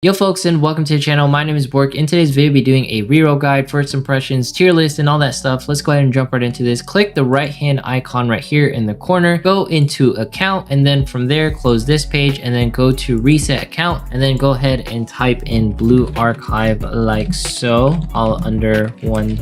Yo folks, and welcome to the channel. My name is Bork. In today's video, we'll be doing a reroll guide, first impressions, tier list, and all that stuff. Let's go ahead and jump right into this. Click the right hand icon right here in the corner, go into account, and then from there close this page and then go to reset account, and then go ahead and type in blue archive like so, all under one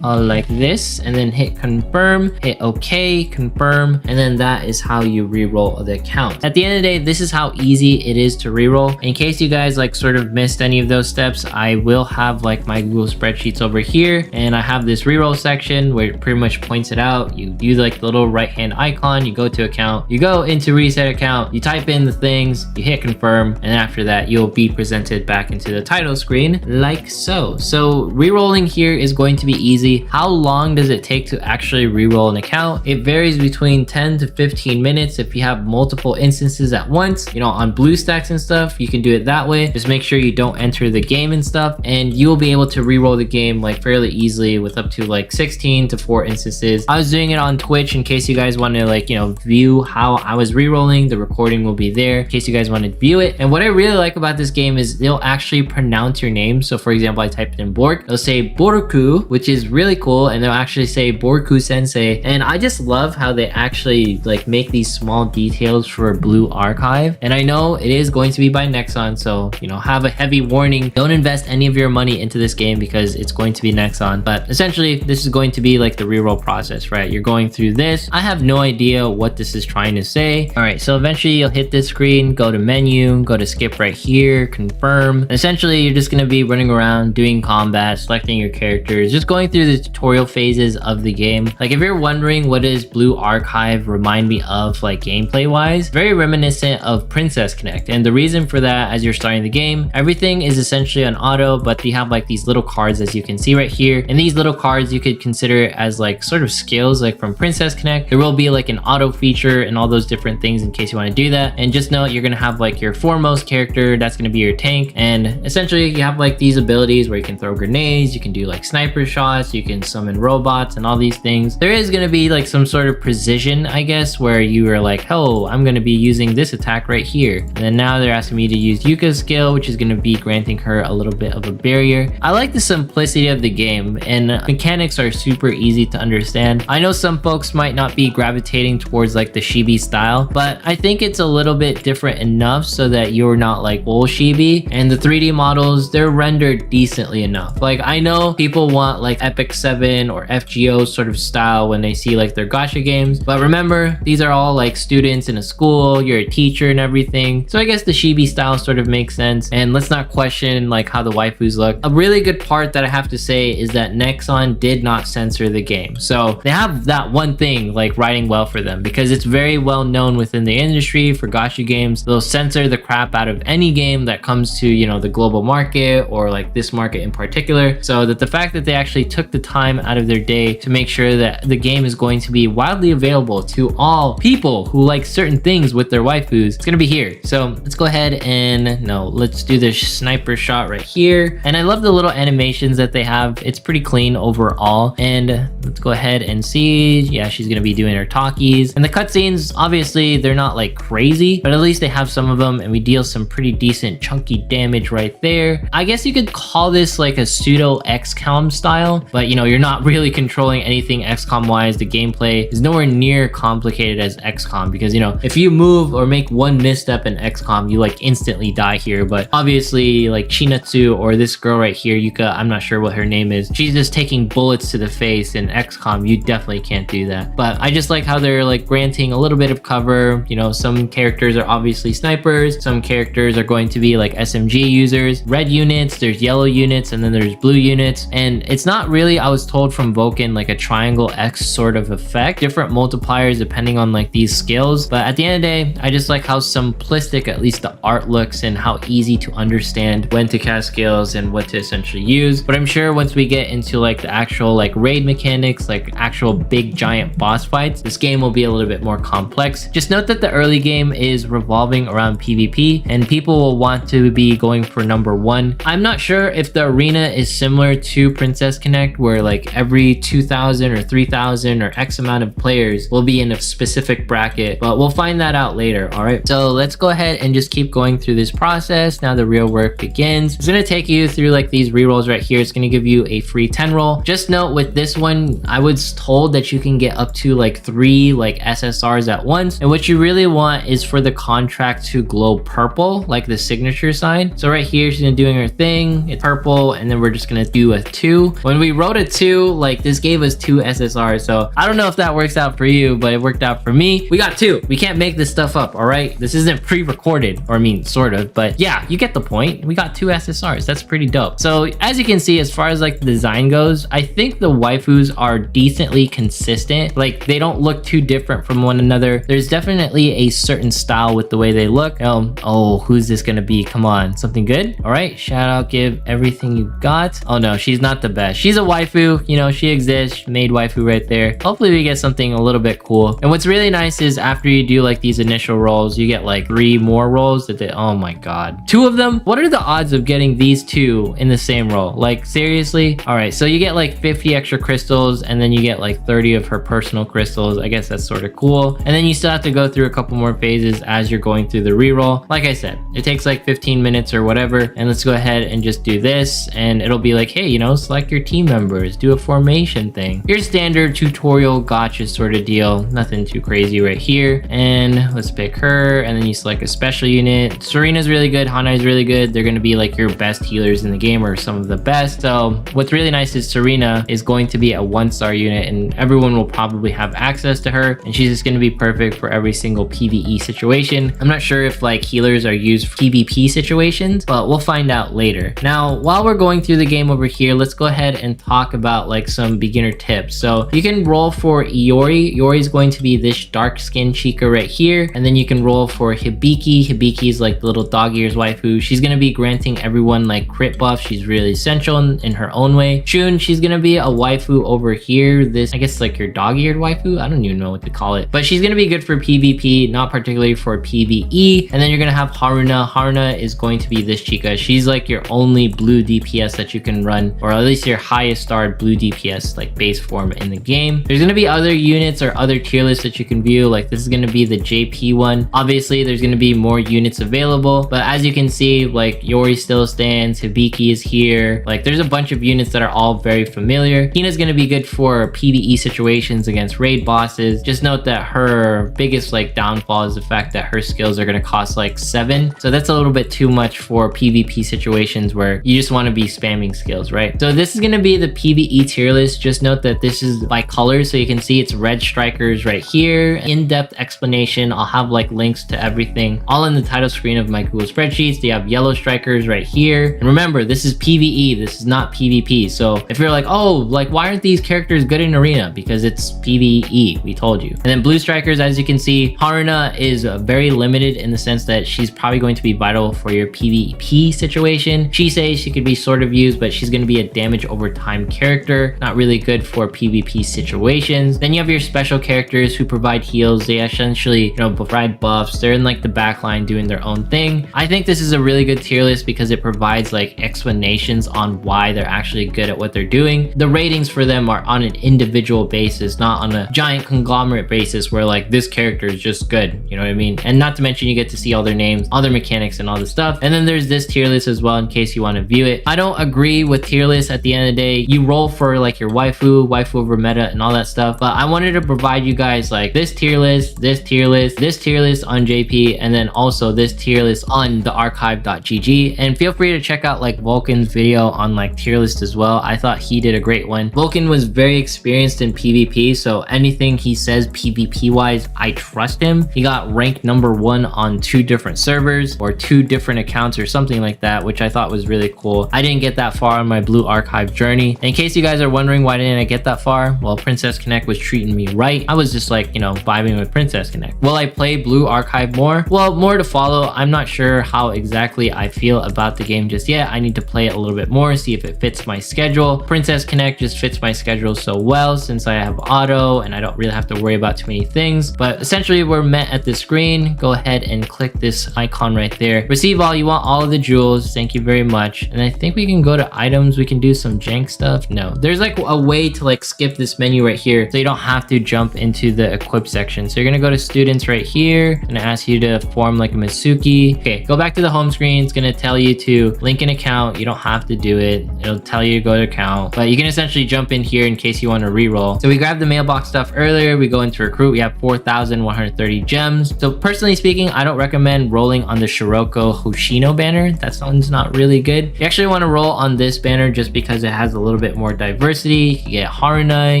like this, and then hit confirm, hit OK, confirm, and then that is how you reroll the account. At the end of the day, this is how easy it is to reroll. In case you guys like sort of missed any of those steps, I will have like my Google spreadsheets over here, and I have this reroll section where it pretty much points it out. You do like the little right hand icon, you go to account, you go into reset account, you type in the things, you hit confirm, and after that you'll be presented back into the title screen like so. So rerolling here is going to be easy. How long does it take to actually reroll an account? It varies between 10 to 15 minutes if you have multiple instances at once. You know, on BlueStacks and stuff, you can do it that way. Just make sure you don't enter the game and stuff, and you'll be able to reroll the game like fairly easily with up to like 16 to 4 instances. I was doing it on Twitch in case you guys want to like, you know, view how I was rerolling. The recording will be there in case you guys want to view it. And what I really like about this game is they'll actually pronounce your name. So for example, I typed in Bork, they'll say Borku, which is really cool, and they'll actually say Borku Sensei. And I just love how they actually like make these small details for Blue Archive. And I know it is going to be by Nexon, so you know, have a heavy warning. Don't invest any of your money into this game because it's going to be Nexon. But essentially, this is going to be like the reroll process, right? You're going through this. I have no idea what this is trying to say. All right, so eventually you'll hit this screen, go to menu, go to skip right here, confirm. Essentially, you're just going to be running around doing combat, selecting your characters, just going through the tutorial phases of the game. Like if you're wondering what does Blue Archive remind me of like gameplay wise, very reminiscent of Princess Connect. And the reason for that, as you're starting the game, everything is essentially on auto, but you have like these little cards as you can see right here. And these little cards you could consider as like sort of skills like from Princess Connect. There will be like an auto feature and all those different things in case you want to do that. And just know you're going to have like your foremost character, that's going to be your tank. And essentially you have like these abilities where you can throw grenades, you can do like sniper shots, you can summon robots and all these things. There is going to be like some sort of precision, I guess, where you are like, oh, I'm going to be using this attack right here. And then now they're asking me to use Yuka's skill, which is going to be granting her a little bit of a barrier. I like the simplicity of the game, and mechanics are super easy to understand. I know some folks might not be gravitating towards like the chibi style, but I think it's a little bit different enough so that you're not like full chibi. And the 3D models, they're rendered decently enough. Like I know people want like Epic 7 or FGO sort of style when they see like their gacha games, but remember, these are all like students in a school, you're a teacher and everything. So I guess the chibi style sort of makes sense. And let's not question like how the waifus look. A really good part that I have to say is that Nexon did not censor the game. So they have that one thing like riding well for them, because it's very well known within the industry for gacha games. They'll censor the crap out of any game that comes to, you know, the global market or like this market in particular. So that the fact that they actually took the time out of their day to make sure that the game is going to be widely available to all people who like certain things with their waifus, it's gonna be here. So let's go ahead and let's do this sniper shot right here. And I love the little animations that they have. It's pretty clean overall. And let's go ahead and see. Yeah, she's gonna be doing her talkies. And the cutscenes, obviously they're not like crazy, but at least they have some of them, and we deal some pretty decent chunky damage right there. I guess you could call this like a pseudo XCOM style, but you know, you're not really controlling anything XCOM wise. The gameplay is nowhere near complicated as XCOM, because you know, if you move or make one misstep in XCOM, you like instantly die here. But obviously like Chinatsu or this girl right here, Yuka, I'm not sure what her name is, she's just taking bullets to the face. In XCOM, you definitely can't do that. But I just like how they're like granting a little bit of cover. You know, some characters are obviously snipers, some characters are going to be like SMG users, red units, there's yellow units, and then there's blue units. And it's not really, I was told from Vulcan, like a triangle X sort of effect, different multipliers depending on like these skills. But at the end of the day, I just like how simplistic at least the art looks and how easy to understand when to cast skills and what to essentially use. But I'm sure once we get into like the actual like raid mechanics, like actual big giant boss fights, this game will be a little bit more complex. Just note that the early game is revolving around PvP, and people will want to be going for number one. I'm not sure if the arena is similar to Princess Connect, where like every 2,000 or 3,000 or X amount of players will be in a specific bracket, but we'll find that out later. All right, so let's go ahead and just keep going through this process. Now the real work begins. It's gonna take you through like these rerolls right here. It's gonna give you a free 10 roll. Just note with this one, I was told that you can get up to like 3 like SSRs at once, and what you really want is for the contract to glow purple, like the signature sign. So right here, she's gonna doing her thing, it's purple, and then we're just gonna do a 2. When we wrote a 2, like this gave us 2 SSRs, so I don't know if that works out for you, but it worked out for me. We got 2. We can't make this stuff up, all right? This isn't pre-recorded, or I mean, sort of, but yeah, you get the point. We got 2 SSRs. That's pretty dope. So as you can see, as far as like the design goes, I think the waifus are decently consistent. Like they don't look too different from one another. There's definitely a certain style with the way they look. Oh, who's this gonna be? Come on, something good? All right, shout out, give everything you got. Oh no, she's not the best. She's a waifu, you know, she exists, made waifu right there. Hopefully we get something a little bit cool. And what's really nice is after you do like these initial rolls, you get like 3 more rolls that they, oh my God, 2 of them? What are the odds of getting these 2 in the same roll? Like seriously? All right, so you get like 50 extra crystals, and then you get like 30 of her personal crystals. I guess that's sort of cool. And then you still have to go through a couple more phases as you're going through the reroll. Like I said, it takes like 15 minutes or whatever. And let's go ahead and just do this, and it'll be like, hey, you know, select your team members, do a formation thing. Your standard tutorial gotcha sort of deal. Nothing too crazy right here. And let's pick her, and then you select a special unit. Serena's really good, Hana is really good. They're gonna be like your best healers in the game, or some of the best. So what's really nice is Serena is going to be a 1-star unit, and everyone will probably have access to her, and she's just gonna be perfect for every single PvE situation. I'm not sure if like healers are used for PvP situations, but we'll find out later. Now, while we're going through the game over here, let's go ahead and talk about like some beginner tips. So you can roll for Iori. Iori is going to be this dark skinned chica right here, and then you can roll for Hibiki. Hibiki is like the little dog ears waifu. She's gonna be granting everyone like crit buff. She's really essential in her own way. Shun, she's gonna be a waifu over here. This, I guess, like your dog-eared waifu. I don't even know what to call it, but she's gonna be good for PvP, not particularly for PvE. And then you're gonna have Haruna. Haruna is going to be this chica. She's like your only blue DPS that you can run, or at least your highest starred blue DPS like base form in the game. There's gonna be other units or other tier lists that you can view. Like this is gonna be the JP one. Obviously, there's gonna be more units available, but as you can see, like Yori still stands, Hibiki is here. Like there's a bunch of units that are all very familiar. Hina's gonna be good for PvE situations against raid bosses. Just note that her biggest like downfall is the fact that her skills are gonna cost like 7. So that's a little bit too much for PvP situations where you just want to be spamming skills, right? So this is gonna be the PvE tier list. Just note that this is by color, so you can see it's red strikers right here. In-depth explanation, I'll have like links to everything all in the title screen of my Google spreadsheets. You have yellow strikers right here, and remember, this is PvE, this is not PvP. So if you're like, oh, like why aren't these characters good in arena? Because it's PvE, we told you. And then blue strikers, as you can see, Haruna is very limited in the sense that she's probably going to be vital for your PvP situation. She says she could be sort of used, but she's going to be a damage over time character, not really good for PvP situations. Then you have your special characters who provide heals. They essentially, you know, provide buffs. They're in like the back line doing their own thing. I think this is a really good tier list because it provides like explanations on why they're actually good at what they're doing. The ratings for them are on an individual basis, not on a giant conglomerate basis where like this character is just good, you know what I mean? And not to mention you get to see all their names, all their mechanics, and all the stuff. And then there's this tier list as well in case you want to view it. I don't agree with tier lists. At the end of the day, you roll for like your waifu over meta and all that stuff, but I wanted to provide you guys like this tier list, this tier list, this tier list on JP, and then also this tier list on the archive.gg. And feel free to check out like Vulcan's video on like tier list as well. I thought he did a great one. Vulcan was very experienced in PvP, so anything he says PvP wise, I trust him. He got ranked #1 on 2 different servers or 2 different accounts or something like that, which I thought was really cool. I didn't get that far on my Blue Archive journey. In case you guys are wondering why didn't I get that far, well, Princess Connect was treating me right. I was just like, you know, vibing with Princess Connect. Will I play Blue Archive more? Well, more to follow. I'm not sure how exactly I feel about the game just yet. I need to play it a little bit more, see if it fits my schedule. Princess Connect just fits my schedule so well since I have auto and I don't really have to worry about too many things. But essentially we're met at the screen. Go ahead and click this icon right there. Receive all, you want all of the jewels. Thank you very much. And I think we can go to items. We can do some jank stuff. stuff? No. There's like a way to like skip this menu right here so you don't have to jump into the equip section. So you're gonna go to students right here and ask you to form like a Masuki. Okay, go back to the home screen. It's gonna tell you to link an account. You don't have to do it. It'll tell you to go to account, but you can essentially jump in here in case you want to reroll. So we grabbed the mailbox stuff earlier. We go into recruit. We have 4,130 gems. So personally speaking, I don't recommend rolling on the Shiroko Hoshino banner. That one's not really good. You actually want to roll on this banner just because it has a little bit more diversity. You get Haruna,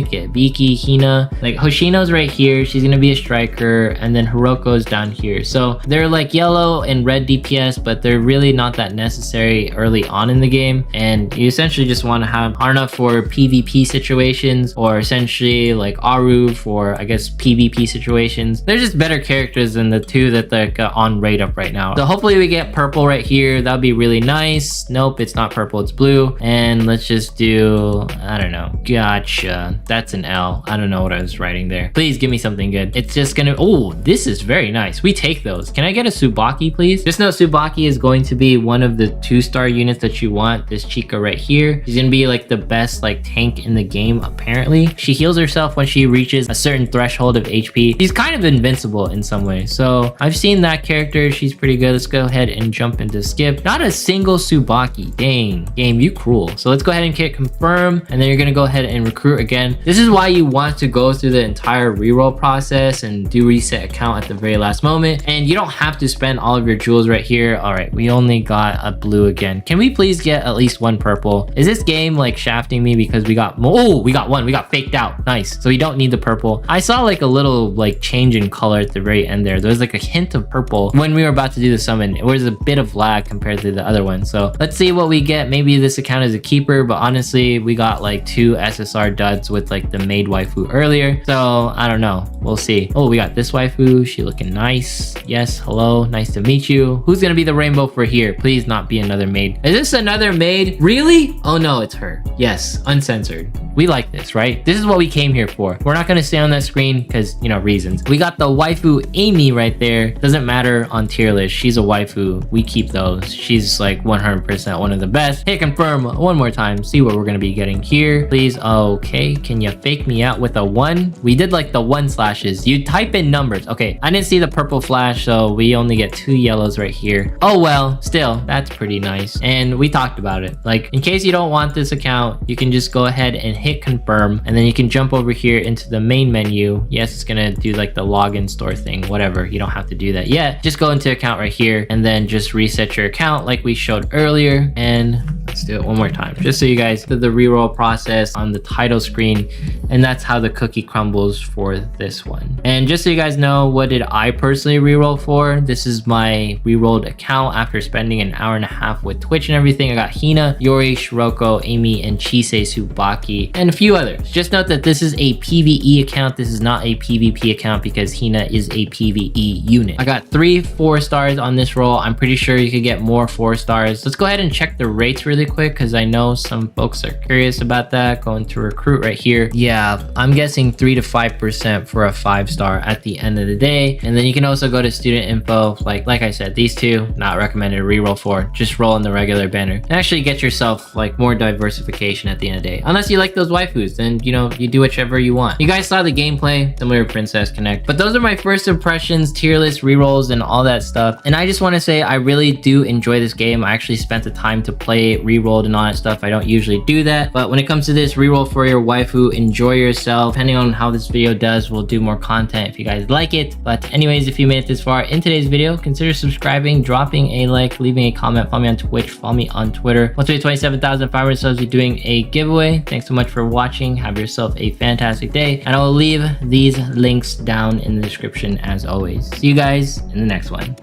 you get Biki, Hina. Like Hoshino's right here. She's gonna be a striker, and then Hiroko's down here. So they're like yellow and red DPS, but they're really not that necessary early on in the game. And you essentially just want to have Haruna for PvP situations, or essentially like Aru for, I guess, PvP situations. They're just better characters than the two that they're on rate up right now. So hopefully we get purple right here. That'd be really nice. Nope, it's not purple, it's blue. And let's just do, I don't know. Gotcha. That's an L. I don't know what I was writing there. Please give me something good. It's just gonna, oh, this is very nice. We take those. Can I get a Tsubaki, please? Just know Tsubaki is going to be one of the 2-star units that you want. This Chica right here. She's gonna be like the best like tank in the game, apparently. She heals herself when she reaches a certain threshold of HP. She's kind of invincible in some way. So I've seen that character. She's pretty good. Let's go ahead and jump into skip. Not a single Tsubaki. Dang. Game, you cruel. So let's go ahead and hit confirm, and then you're gonna go ahead and recruit again. This is why you want to go through the entire reroll process and do reset account at the very last moment. And you don't have to spend all of your jewels right here. All right, we only got a blue again. Can we please get at least one purple? Is this game like shafting me because we got more? Oh, we got one. We got faked out. Nice. So we don't need the purple. I saw like a little like change in color at the very end there. There was like a hint of purple when we were about to do the summon. It was a bit of lag compared to the other one. So let's see what we get. Maybe this account is a keeper, but honestly, we got like 2 SSR duds with like the maid waifu earlier. So I don't know. We'll see. Oh, we got this waifu. She looking nice. Yes. Hello. Nice to meet you. Who's gonna be the rainbow for here? Please not be another maid. Is this another maid? Really? Oh no, it's her. Yes. Uncensored. We like this, right? This is what we came here for. We're not gonna stay on that screen because, you know, reasons. We got the waifu Amy right there. Doesn't matter on tier list. She's a waifu. We keep those. She's like 100% one of the best. Hit confirm one more time. See what we're gonna be getting here. Please. Okay. Can you fake me out with a 1? We did like the 1 slashes. You type in numbers. Okay. I didn't see the purple flash, so we only get 2 yellows right here. Oh well, still, that's pretty nice. And we talked about it. Like, in case you don't want this account, you can just go ahead and hit confirm, and then you can jump over here into the main menu. Yes, it's gonna do like the login store thing, whatever. You don't have to do that yet. Just go into account right here and then just reset your account like we showed earlier. And let's do it one more time, just so you guys did the reroll process on the title screen. And that's how the cookie crumbles for this one. And just so you guys know, what did I personally reroll for? This is my rerolled account after spending an hour and a half with Twitch and everything. I got Hina, Yori, Shiroko, Amy, and Chise Tsubaki, and a few others. Just note that this is a PvE account. This is not a PvP account because Hina is a PvE unit. I got 3 4-stars on this roll. I'm pretty sure you could get more 4-stars. Let's go ahead and check the rates really quick because I know some folks are curious about that. Going to recruit right here. Yeah, I'm guessing 3 to 5% for a 5-star at the end of the day. And then you can also go to student info. Like I said, these two not recommended to reroll for. Just roll in the regular banner and actually get yourself like more diversification at the end of the day. Unless you like those waifus, then you know, you do whichever you want. You guys saw the gameplay, similar to Princess Connect. But those are my first impressions, tier list, rerolls, and all that stuff. And I just want to say I really do enjoy this game. I actually spent the time to play it, rerolled and all that stuff. I don't usually do that. But when it comes to this reroll for your waifu, enjoy yourself. Depending on how this video does, we'll do more content if you guys like it. But anyways, if you made it this far in today's video, consider subscribing, dropping a like, leaving a comment, follow me on Twitch, follow me on Twitter. Once we hit 27,500 subs, we're doing a giveaway. Thanks so much for watching. Have yourself a fantastic day, and I will leave these links down in the description as always. See you guys in the next one.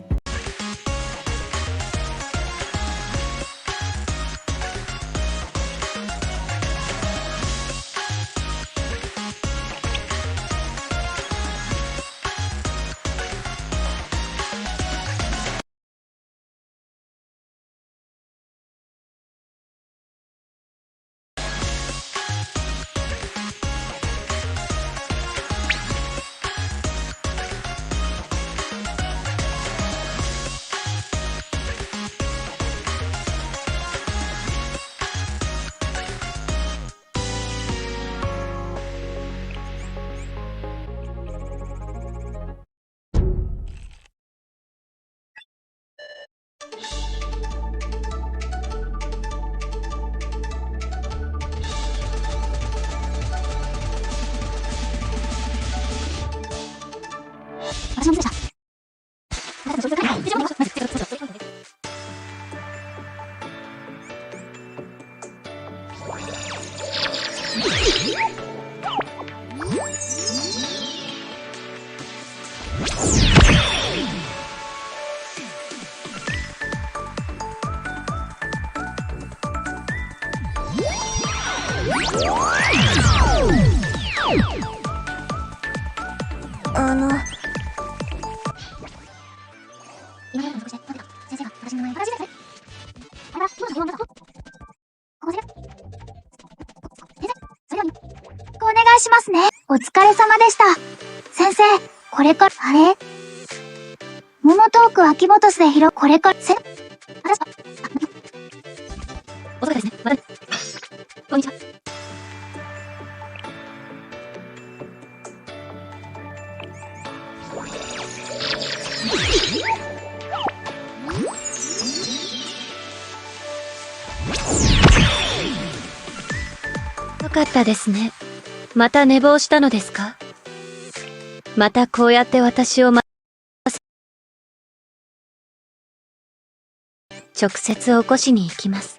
お願いしますね。お疲れ様でした。先生、これから、あれ桃トーク秋元スでこれから、お疲れですね。また、こんにちは。よかったですね。また寝坊したのですか？またこうやって私を直接起こしに行きます。